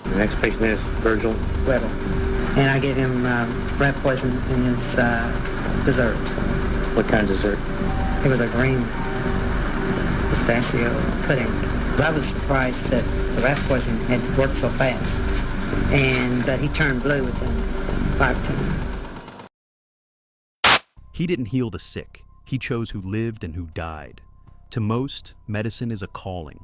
The next patient is Virgil Riddle. And I gave him rat poison in his dessert. What kind of dessert? It was a green pistachio pudding. I was surprised that the rat poison had worked so fast and that he turned blue within 5 to 10 minutes. He didn't heal the sick. He chose who lived and who died. To most, medicine is a calling.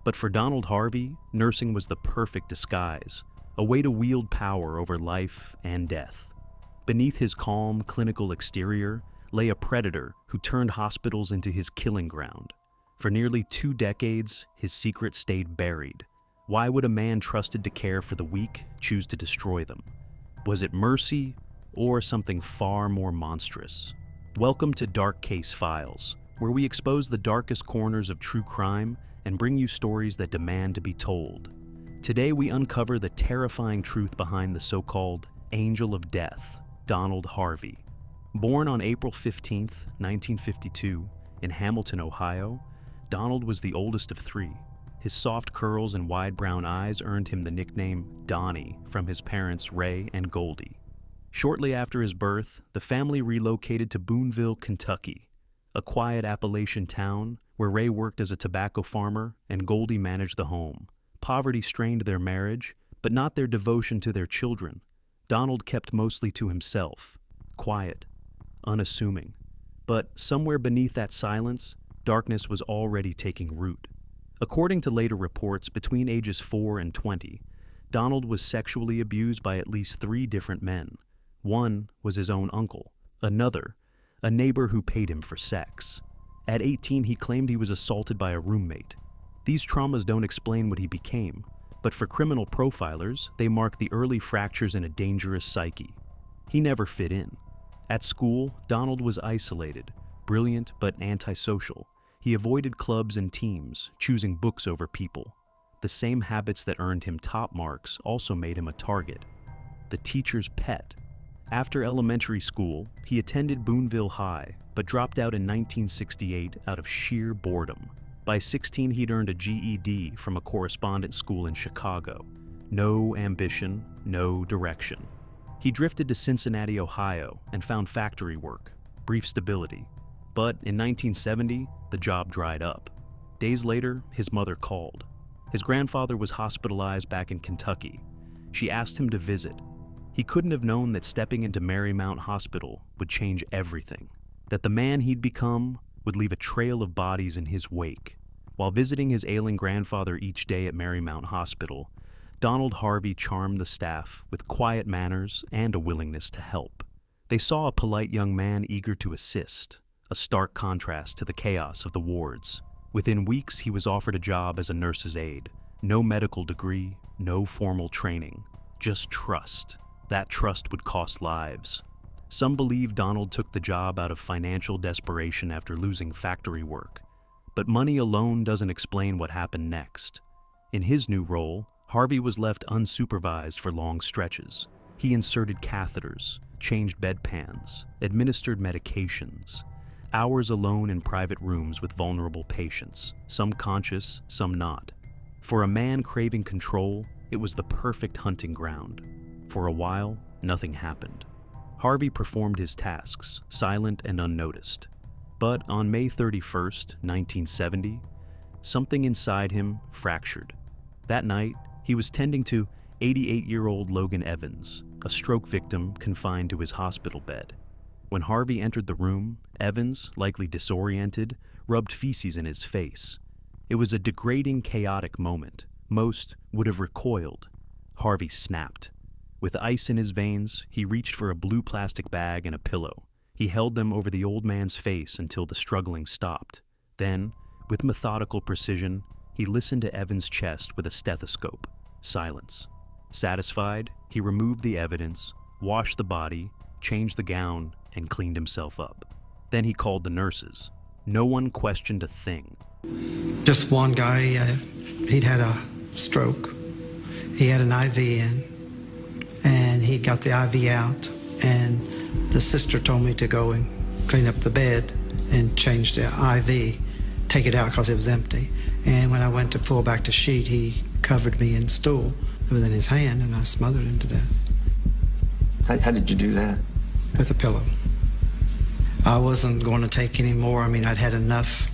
But for Donald Harvey, nursing was the perfect disguise, a way to wield power over life and death. Beneath his calm, clinical exterior lay a predator who turned hospitals into his killing ground. For nearly 2 decades, his secret stayed buried. Why would a man trusted to care for the weak choose to destroy them? Was it mercy or something far more monstrous? Welcome to Dark Case Files, where we expose the darkest corners of true crime and bring you stories that demand to be told. Today we uncover the terrifying truth behind the so-called Angel of Death, Donald Harvey. Born on April 15, 1952, in Hamilton, Ohio, Donald was the oldest of 3. His soft curls and wide brown eyes earned him the nickname Donnie from his parents Ray and Goldie. Shortly after his birth, the family relocated to Boonville, Kentucky, a quiet Appalachian town where Ray worked as a tobacco farmer and Goldie managed the home. Poverty strained their marriage, but not their devotion to their children. Donald kept mostly to himself, quiet, unassuming. But somewhere beneath that silence, darkness was already taking root. According to later reports, between ages 4 and 20, Donald was sexually abused by at least 3 different men. One was his own uncle, another, a neighbor who paid him for sex. At 18, he claimed he was assaulted by a roommate. These traumas don't explain what he became, but for criminal profilers, they mark the early fractures in a dangerous psyche. He never fit in. At school, Donald was isolated, brilliant but antisocial. He avoided clubs and teams, choosing books over people. The same habits that earned him top marks also made him a target. The teacher's pet. After elementary school, he attended Boonville High, but dropped out in 1968 out of sheer boredom. By 16, he'd earned a GED from a correspondence school in Chicago. No ambition, no direction. He drifted to Cincinnati, Ohio, and found factory work, brief stability. But in 1970, the job dried up. Days later, his mother called. His grandfather was hospitalized back in Kentucky. She asked him to visit. He couldn't have known that stepping into Marymount Hospital would change everything, that the man he'd become would leave a trail of bodies in his wake. While visiting his ailing grandfather each day at Marymount Hospital, Donald Harvey charmed the staff with quiet manners and a willingness to help. They saw a polite young man eager to assist, a stark contrast to the chaos of the wards. Within weeks, he was offered a job as a nurse's aide. No medical degree, no formal training, just trust. That trust would cost lives. Some believe Donald took the job out of financial desperation after losing factory work. But money alone doesn't explain what happened next. In his new role, Harvey was left unsupervised for long stretches. He inserted catheters, changed bedpans, administered medications. Hours alone in private rooms with vulnerable patients, some conscious, some not. For a man craving control, it was the perfect hunting ground. For a while, nothing happened. Harvey performed his tasks, silent and unnoticed. But on May 31st, 1970, something inside him fractured. That night, he was tending to 88-year-old Logan Evans, a stroke victim confined to his hospital bed. When Harvey entered the room, Evans, likely disoriented, rubbed feces in his face. It was a degrading, chaotic moment. Most would have recoiled. Harvey snapped. With ice in his veins, he reached for a blue plastic bag and a pillow. He held them over the old man's face until the struggling stopped. Then, with methodical precision, he listened to Evans' chest with a stethoscope. Silence. Satisfied, he removed the evidence, washed the body, changed the gown, and cleaned himself up. Then he called the nurses. No one questioned a thing. Just one guy, he'd had a stroke. He had an IV in, and he got the IV out, and the sister told me to go and clean up the bed and change the IV, take it out because it was empty. And when I went to pull back the sheet, he covered me in stool. It was in his hand, and I smothered him to death. How did you do that? With a pillow. I wasn't going to take any more. I mean, I'd had enough.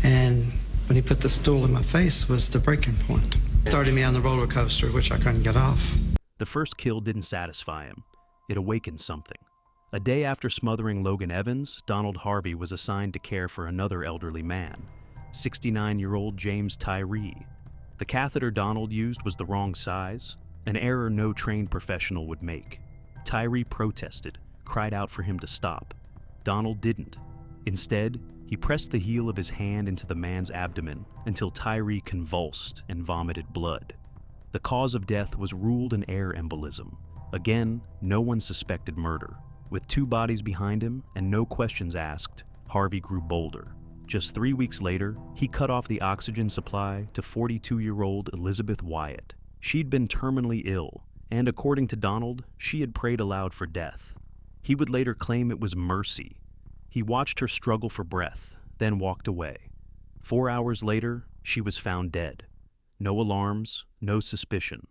And when he put the stool in my face was the breaking point. Started me on the roller coaster, which I couldn't get off. The first kill didn't satisfy him. It awakened something. A day after smothering Logan Evans, Donald Harvey was assigned to care for another elderly man, 69-year-old James Tyree. The catheter Donald used was the wrong size, an error no trained professional would make. Tyree protested, cried out for him to stop. Donald didn't. Instead, he pressed the heel of his hand into the man's abdomen until Tyree convulsed and vomited blood. The cause of death was ruled an air embolism. Again, no one suspected murder. With 2 bodies behind him and no questions asked, Harvey grew bolder. Just 3 weeks later, he cut off the oxygen supply to 42-year-old Elizabeth Wyatt. She'd been terminally ill, and according to Donald, she had prayed aloud for death. He would later claim it was mercy. He watched her struggle for breath, then walked away. 4 hours later, she was found dead. No alarms, no suspicion.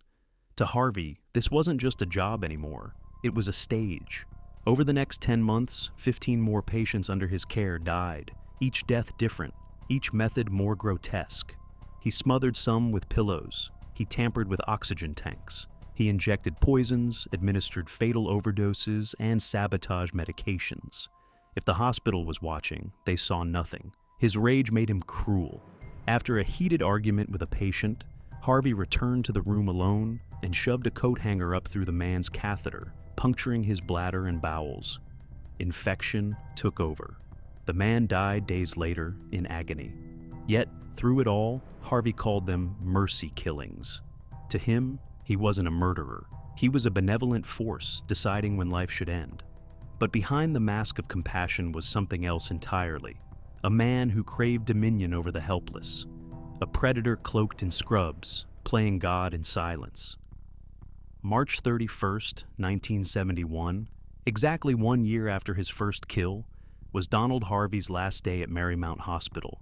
To Harvey, this wasn't just a job anymore. It was a stage. Over the next 10 months, 15 more patients under his care died, each death different, each method more grotesque. He smothered some with pillows. He tampered with oxygen tanks. He injected poisons, administered fatal overdoses, and sabotaged medications. If the hospital was watching, they saw nothing. His rage made him cruel. After a heated argument with a patient, Harvey returned to the room alone and shoved a coat hanger up through the man's catheter, puncturing his bladder and bowels. Infection took over. The man died days later in agony. Yet, through it all, Harvey called them mercy killings. To him, he wasn't a murderer. He was a benevolent force deciding when life should end. But behind the mask of compassion was something else entirely. A man who craved dominion over the helpless. A predator cloaked in scrubs, playing God in silence. March 31st, 1971, exactly 1 year after his first kill, was Donald Harvey's last day at Marymount Hospital.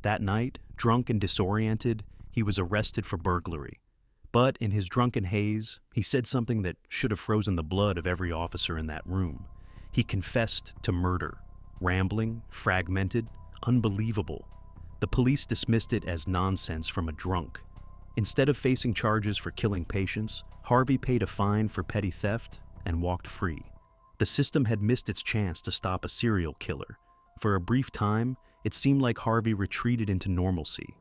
That night, drunk and disoriented, he was arrested for burglary. But in his drunken haze, he said something that should have frozen the blood of every officer in that room. He confessed to murder. Rambling, fragmented, unbelievable. The police dismissed it as nonsense from a drunk. Instead of facing charges for killing patients, Harvey paid a fine for petty theft and walked free. The system had missed its chance to stop a serial killer. For a brief time, it seemed like Harvey retreated into normalcy.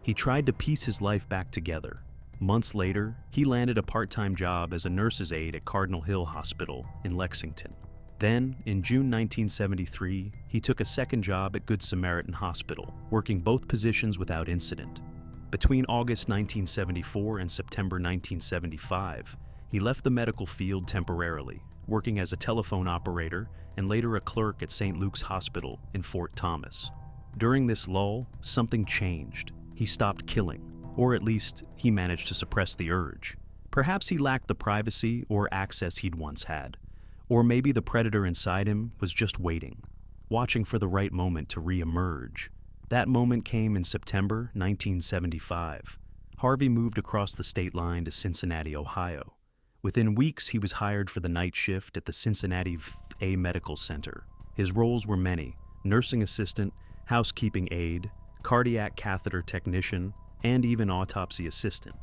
He tried to piece his life back together. Months later, he landed a part-time job as a nurse's aide at Cardinal Hill Hospital in Lexington. Then, in June 1973, he took a second job at Good Samaritan Hospital, working both positions without incident. Between August 1974 and September 1975, he left the medical field temporarily, working as a telephone operator and later a clerk at St. Luke's Hospital in Fort Thomas. During this lull, something changed. He stopped killing, or at least he managed to suppress the urge. Perhaps he lacked the privacy or access he'd once had. Or maybe the predator inside him was just waiting, watching for the right moment to re-emerge. That moment came in September 1975. Harvey moved across the state line to Cincinnati, Ohio. Within weeks, he was hired for the night shift at the Cincinnati VA Medical Center. His roles were many: nursing assistant, housekeeping aide, cardiac catheter technician, and even autopsy assistant.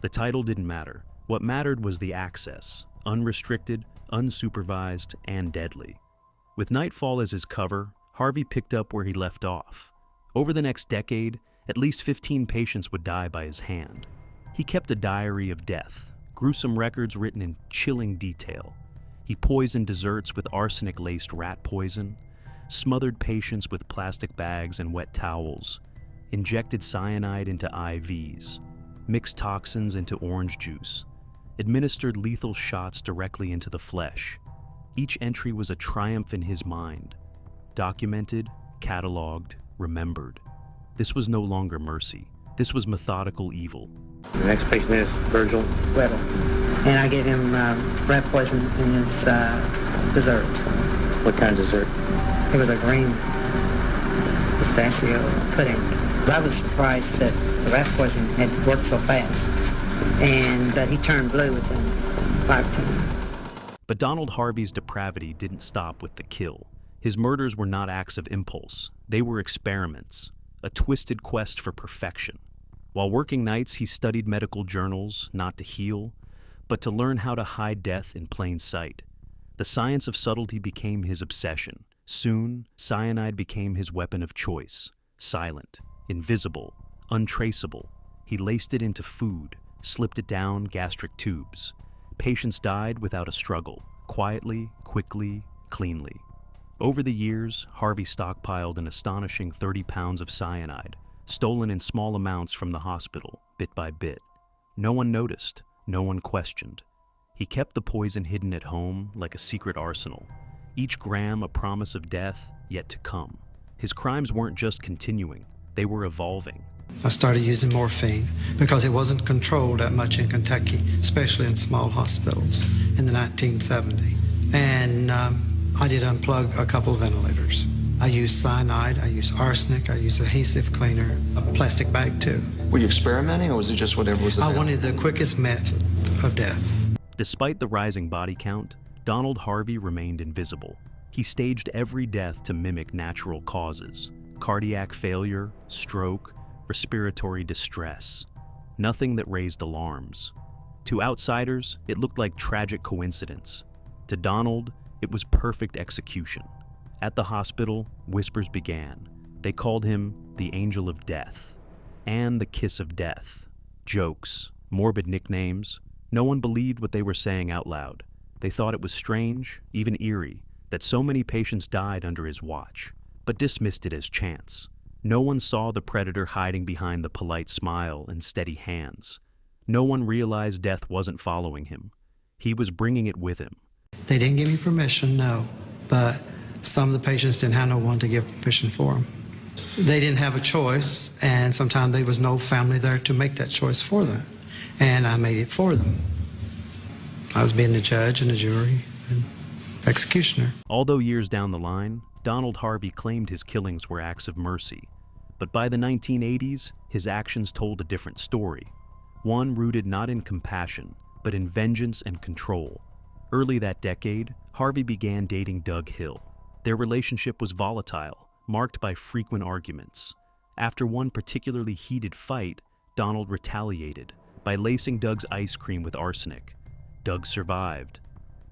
The title didn't matter. What mattered was the access, unrestricted, unsupervised, and deadly. With nightfall as his cover, Harvey picked up where he left off. Over the next decade, at least 15 patients would die by his hand. He kept a diary of death, gruesome records written in chilling detail. He poisoned desserts with arsenic-laced rat poison, smothered patients with plastic bags and wet towels, injected cyanide into IVs, mixed toxins into orange juice, administered lethal shots directly into the flesh. Each entry was a triumph in his mind. Documented, cataloged, remembered. This was no longer mercy. This was methodical evil. The next patient is Virgil. Weddle. And I gave him rat poison in his dessert. What kind of dessert? It was a green pistachio pudding. I was surprised that the rat poison had worked so fast. and he turned blue within 5 or 10 minutes. But Donald Harvey's depravity didn't stop with the kill. His murders were not acts of impulse. They were experiments, a twisted quest for perfection. While working nights, he studied medical journals, not to heal, but to learn how to hide death in plain sight. The science of subtlety became his obsession. Soon, cyanide became his weapon of choice. Silent, invisible, untraceable. He laced it into food, slipped it down gastric tubes. Patients died without a struggle, quietly, quickly, cleanly. Over the years, Harvey stockpiled an astonishing 30 pounds of cyanide, stolen in small amounts from the hospital, bit by bit. No one noticed, no one questioned. He kept the poison hidden at home like a secret arsenal, each gram a promise of death yet to come. His crimes weren't just continuing, they were evolving. I started using morphine because it wasn't controlled that much in Kentucky, especially in small hospitals in the 1970s. And I did unplug a couple of ventilators. I used cyanide, I used arsenic, I used adhesive cleaner, a plastic bag too. Were you experimenting, or was it just whatever was available? I wanted the quickest method of death. Despite the rising body count, Donald Harvey remained invisible. He staged every death to mimic natural causes: cardiac failure, stroke, respiratory distress. Nothing that raised alarms. To outsiders, it looked like tragic coincidence. To Donald, it was perfect execution. At the hospital, whispers began. They called him the Angel of Death and the Kiss of Death. Jokes, morbid nicknames. No one believed what they were saying out loud. They thought it was strange, even eerie, that so many patients died under his watch, but dismissed it as chance. No one saw the predator hiding behind the polite smile and steady hands. No one realized death wasn't following him. He was bringing it with him. They didn't give me permission, no, but some of the patients didn't have no one to give permission for them. They didn't have a choice, and sometimes there was no family there to make that choice for them, and I made it for them. I was being the judge and the jury and executioner. Although years down the line, Donald Harvey claimed his killings were acts of mercy. But by the 1980s, his actions told a different story. One rooted not in compassion, but in vengeance and control. Early that decade, Harvey began dating Doug Hill. Their relationship was volatile, marked by frequent arguments. After one particularly heated fight, Donald retaliated by lacing Doug's ice cream with arsenic. Doug survived.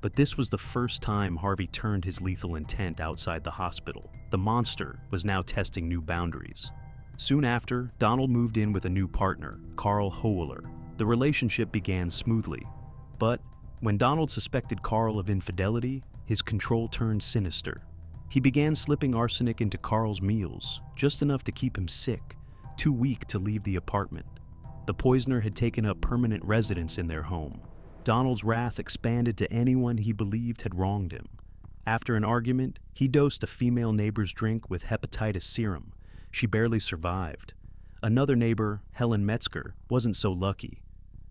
But this was the first time Harvey turned his lethal intent outside the hospital. The monster was now testing new boundaries. Soon after, Donald moved in with a new partner, Carl Hohler. The relationship began smoothly. But when Donald suspected Carl of infidelity, his control turned sinister. He began slipping arsenic into Carl's meals, just enough to keep him sick, too weak to leave the apartment. The poisoner had taken up permanent residence in their home. Donald's wrath expanded to anyone he believed had wronged him. After an argument, he dosed a female neighbor's drink with hepatitis serum. She barely survived. Another neighbor, Helen Metzger, wasn't so lucky.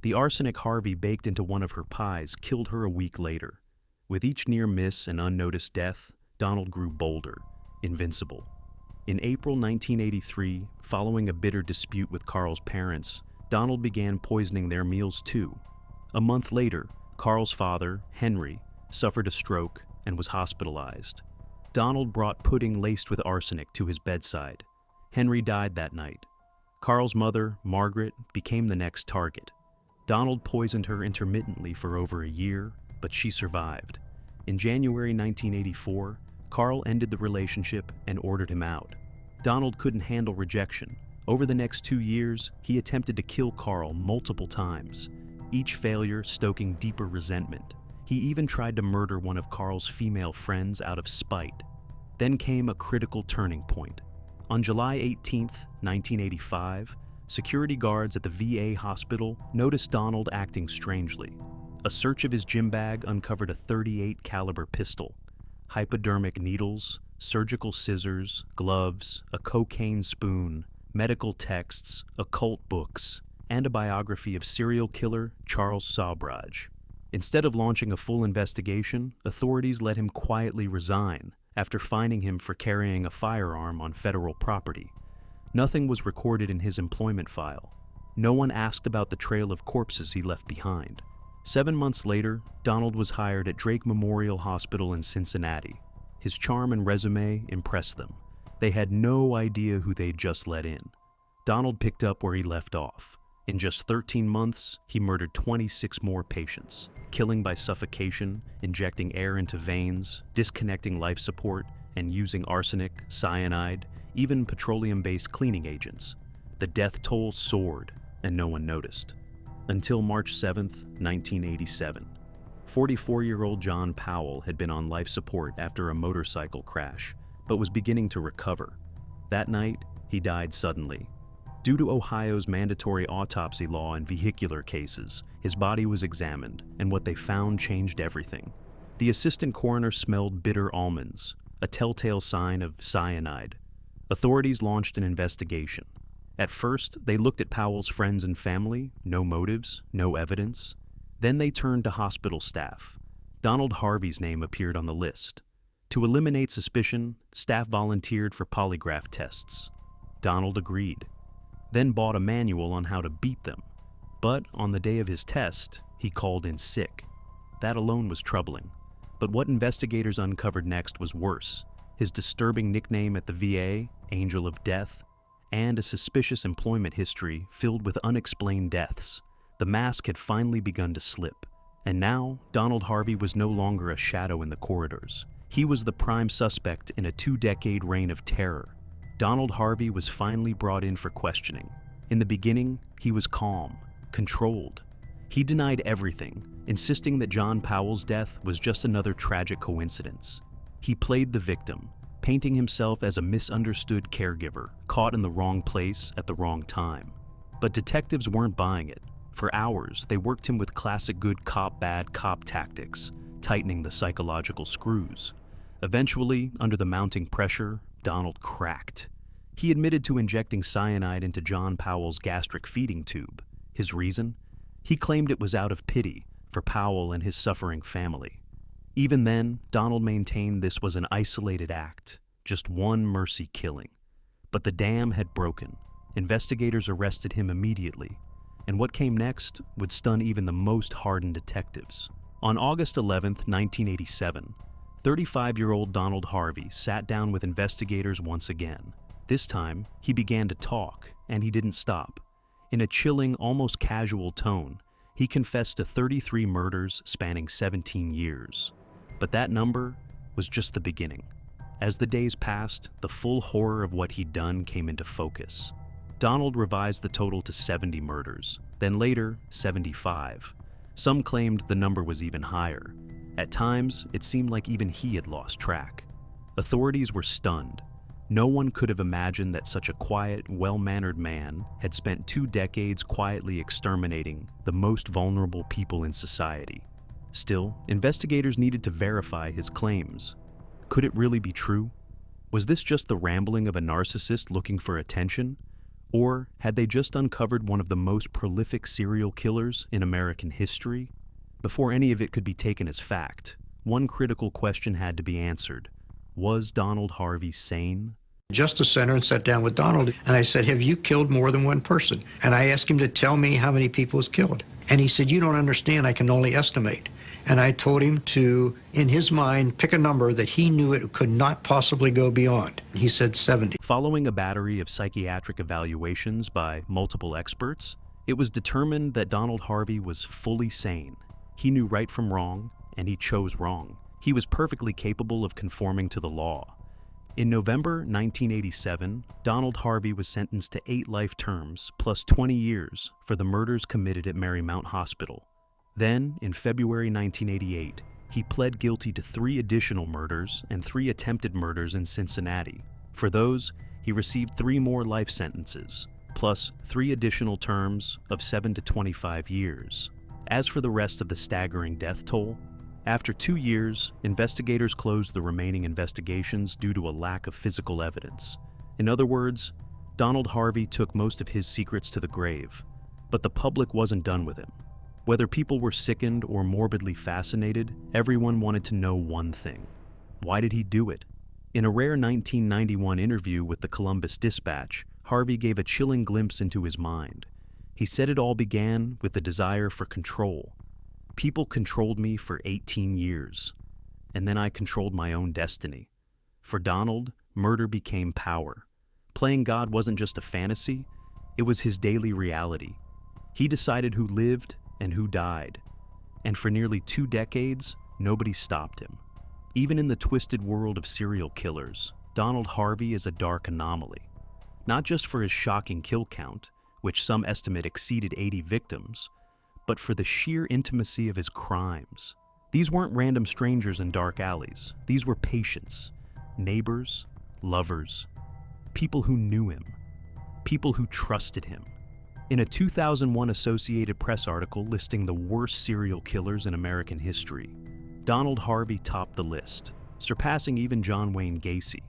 The arsenic Harvey baked into one of her pies killed her a week later. With each near miss and unnoticed death, Donald grew bolder, invincible. In April 1983, following a bitter dispute with Carl's parents, Donald began poisoning their meals too. A month later, Carl's father, Henry, suffered a stroke and was hospitalized. Donald brought pudding laced with arsenic to his bedside. Henry died that night. Carl's mother, Margaret, became the next target. Donald poisoned her intermittently for over a year, but she survived. In January 1984, Carl ended the relationship and ordered him out. Donald couldn't handle rejection. Over the next 2 years, he attempted to kill Carl multiple times, each failure stoking deeper resentment. He even tried to murder one of Carl's female friends out of spite. Then came a critical turning point. On July 18, 1985, security guards at the VA hospital noticed Donald acting strangely. A search of his gym bag uncovered a .38 caliber pistol, hypodermic needles, surgical scissors, gloves, a cocaine spoon, medical texts, occult books, and a biography of serial killer Charles Sawbraj. Instead of launching a full investigation, authorities let him quietly resign after finding him for carrying a firearm on federal property. Nothing was recorded in his employment file. No one asked about the trail of corpses he left behind. 7 months later, Donald was hired at Drake Memorial Hospital in Cincinnati. His charm and resume impressed them. They had no idea who they'd just let in. Donald picked up where he left off. In just 13 months, he murdered 26 more patients, killing by suffocation, injecting air into veins, disconnecting life support, and using arsenic, cyanide, even petroleum-based cleaning agents. The death toll soared, and no one noticed. Until March 7, 1987. 44-year-old John Powell had been on life support after a motorcycle crash, but was beginning to recover. That night, he died suddenly. Due to Ohio's mandatory autopsy law in vehicular cases, his body was examined, and what they found changed everything. The assistant coroner smelled bitter almonds, a telltale sign of cyanide. Authorities launched an investigation. At first, they looked at Powell's friends and family, no motives, no evidence. Then they turned to hospital staff. Donald Harvey's name appeared on the list. To eliminate suspicion, staff volunteered for polygraph tests. Donald agreed, then bought a manual on how to beat them. But on the day of his test, he called in sick. That alone was troubling. But what investigators uncovered next was worse. His disturbing nickname at the VA, Angel of Death, and a suspicious employment history filled with unexplained deaths. The mask had finally begun to slip. And now, Donald Harvey was no longer a shadow in the corridors. He was the prime suspect in a 2-decade reign of terror. Donald Harvey was finally brought in for questioning. In the beginning, he was calm, controlled. He denied everything, insisting that John Powell's death was just another tragic coincidence. He played the victim, painting himself as a misunderstood caregiver, caught in the wrong place at the wrong time. But detectives weren't buying it. For hours, they worked him with classic good cop, bad cop tactics, tightening the psychological screws. Eventually, under the mounting pressure, Donald cracked. He admitted to injecting cyanide into John Powell's gastric feeding tube. His reason? He claimed it was out of pity for Powell and his suffering family. Even then, Donald maintained this was an isolated act, just one mercy killing. But the dam had broken. Investigators arrested him immediately, and what came next would stun even the most hardened detectives. On August 11, 1987, 35-year-old Donald Harvey sat down with investigators once again. This time, he began to talk, and he didn't stop. In a chilling, almost casual tone, he confessed to 33 murders spanning 17 years. But that number was just the beginning. As the days passed, the full horror of what he'd done came into focus. Donald revised the total to 70 murders, then later 75. Some claimed the number was even higher. At times, it seemed like even he had lost track. Authorities were stunned. No one could have imagined that such a quiet, well-mannered man had spent 2 decades quietly exterminating the most vulnerable people in society. Still, investigators needed to verify his claims. Could it really be true? Was this just the rambling of a narcissist looking for attention? Or had they just uncovered one of the most prolific serial killers in American history? Before any of it could be taken as fact, one critical question had to be answered. Was Donald Harvey sane? Justice Center and sat down with Donald, and I said, have you killed more than one person? And I asked him to tell me how many people he's killed. And he said, you don't understand, I can only estimate. And I told him to, in his mind, pick a number that he knew it could not possibly go beyond. He said 70. Following a battery of psychiatric evaluations by multiple experts, it was determined that Donald Harvey was fully sane. He knew right from wrong, and he chose wrong. He was perfectly capable of conforming to the law. In November 1987, Donald Harvey was sentenced to 8 life terms plus 20 years for the murders committed at Marymount Hospital. Then, in February 1988, he pled guilty to 3 additional murders and 3 attempted murders in Cincinnati. For those, he received 3 more life sentences, plus 3 additional terms of 7 to 25 years. As for the rest of the staggering death toll, after 2 years, investigators closed the remaining investigations due to a lack of physical evidence. In other words, Donald Harvey took most of his secrets to the grave, but the public wasn't done with him. Whether people were sickened or morbidly fascinated, everyone wanted to know one thing. Why did he do it? In a rare 1991 interview with the Columbus Dispatch, Harvey gave a chilling glimpse into his mind. He said it all began with the desire for control. People controlled me for 18 years, and then I controlled my own destiny. For Donald, murder became power. Playing God wasn't just a fantasy, it was his daily reality. He decided who lived and who died. And for nearly 2 decades, nobody stopped him. Even in the twisted world of serial killers, Donald Harvey is a dark anomaly. Not just for his shocking kill count, which some estimate exceeded 80 victims, but for the sheer intimacy of his crimes. These weren't random strangers in dark alleys. These were patients, neighbors, lovers, people who knew him, people who trusted him. In a 2001 Associated Press article listing the worst serial killers in American history, Donald Harvey topped the list, surpassing even John Wayne Gacy.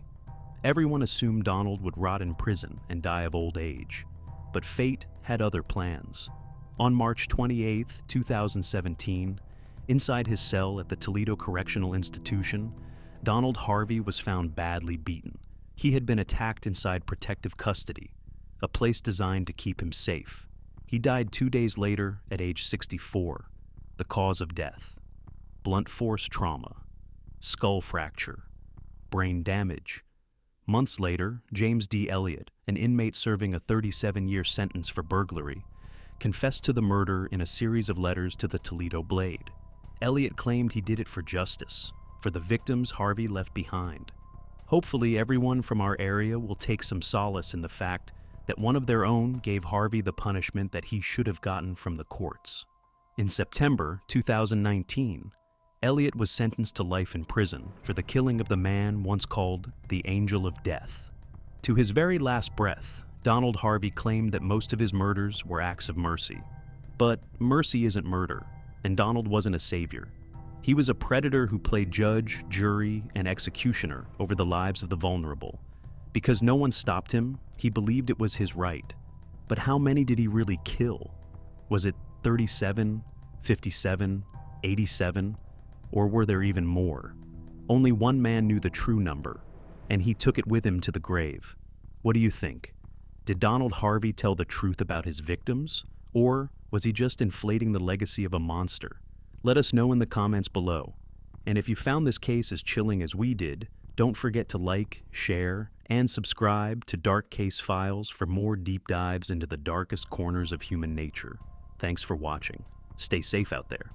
Everyone assumed Donald would rot in prison and die of old age, but fate had other plans. On March 28, 2017, inside his cell at the Toledo Correctional Institution, Donald Harvey was found badly beaten. He had been attacked inside protective custody, a place designed to keep him safe. He died 2 days later at age 64. The cause of death: blunt force trauma, skull fracture, brain damage. Months later, James D. Elliott, an inmate serving a 37-year sentence for burglary, confessed to the murder in a series of letters to the Toledo Blade. Elliott claimed he did it for justice, for the victims Harvey left behind. Hopefully, everyone from our area will take some solace in the fact that one of their own gave Harvey the punishment that he should have gotten from the courts. In September 2019, Elliott was sentenced to life in prison for the killing of the man once called the Angel of Death. To his very last breath, Donald Harvey claimed that most of his murders were acts of mercy. But mercy isn't murder, and Donald wasn't a savior. He was a predator who played judge, jury, and executioner over the lives of the vulnerable. Because no one stopped him, he believed it was his right. But how many did he really kill? Was it 37, 57, 87, or were there even more? Only one man knew the true number, and he took it with him to the grave. What do you think? Did Donald Harvey tell the truth about his victims, or was he just inflating the legacy of a monster? Let us know in the comments below. And if you found this case as chilling as we did, don't forget to like, share, and subscribe to Dark Case Files for more deep dives into the darkest corners of human nature. Thanks for watching. Stay safe out there.